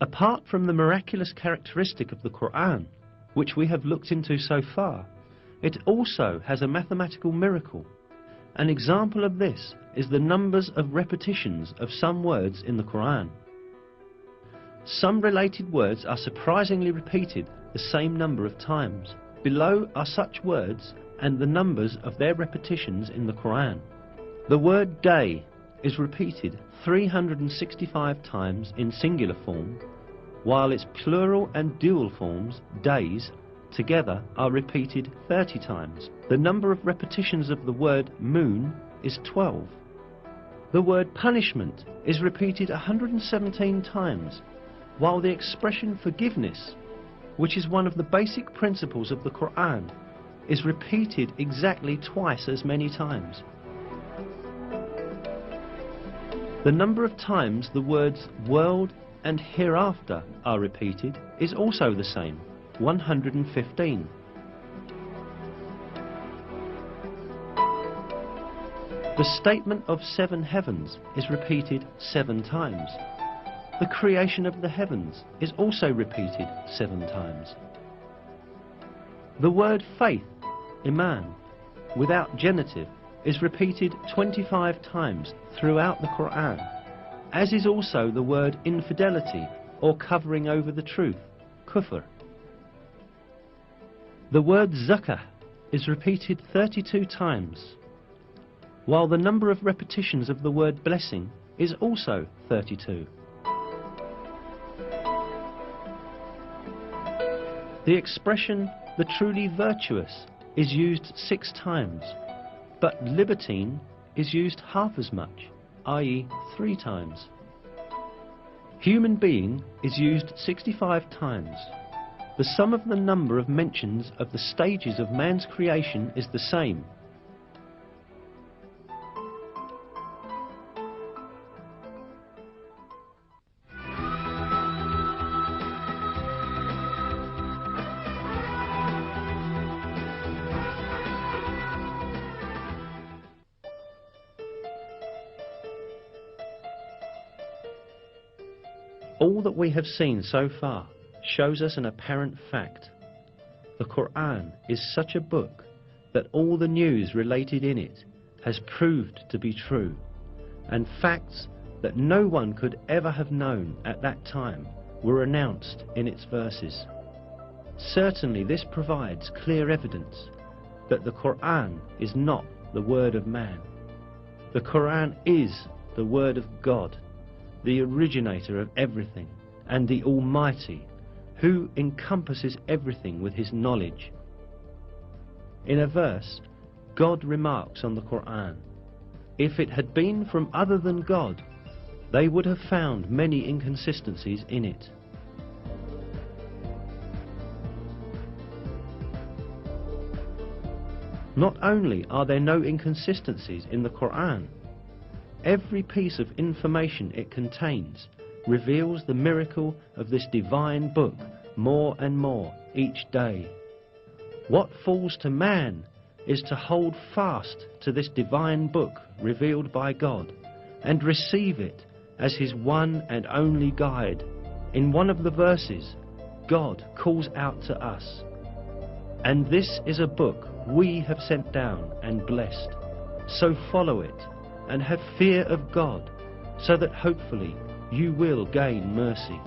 Apart from the miraculous characteristic of the Quran, which we have looked into so far, it also has a mathematical miracle. An example of this is the numbers of repetitions of some words in the Quran. Some related words are surprisingly repeated the same number of times. Below are such words and the numbers of their repetitions in the Quran. The word day is repeated 365 times in singular form, while its plural and dual forms, days, together are repeated 30 times. The number of repetitions of the word moon is 12. The word punishment is repeated 117 times, while the expression forgiveness, which is one of the basic principles of the Quran, is repeated exactly twice as many times. The number of times the words world and hereafter are repeated is also the same, 115. The statement of 7 heavens is repeated 7 times. The creation of the heavens is also repeated 7 times. The word faith, iman, without genitive, is repeated 25 times throughout the Quran, as is also the word infidelity or covering over the truth, kufr. The word zakah is repeated 32 times, while the number of repetitions of the word blessing is also 32. The expression the truly virtuous is used 6 times, but libertine is used half as much, i.e. 3 times. Human being is used 65 times. The sum of the number of mentions of the stages of man's creation is the same. All that we have seen so far shows us an apparent fact. The Quran is such a book that all the news related in it has proved to be true, and facts that no one could ever have known at that time were announced in its verses. Certainly this provides clear evidence that the Quran is not the word of man. The Quran is the word of God, the originator of everything, and the Almighty, who encompasses everything with his knowledge. In a verse, God remarks on the Quran, "If it had been from other than God, they would have found many inconsistencies in it." Not only are there no inconsistencies in the Quran, every piece of information it contains reveals the miracle of this divine book more and more each day. What falls to man is to hold fast to this divine book revealed by God and receive it as his one and only guide. In one of the verses, God calls out to us, "And this is a book we have sent down and blessed, so follow it and have fear of God, so that hopefully you will gain mercy."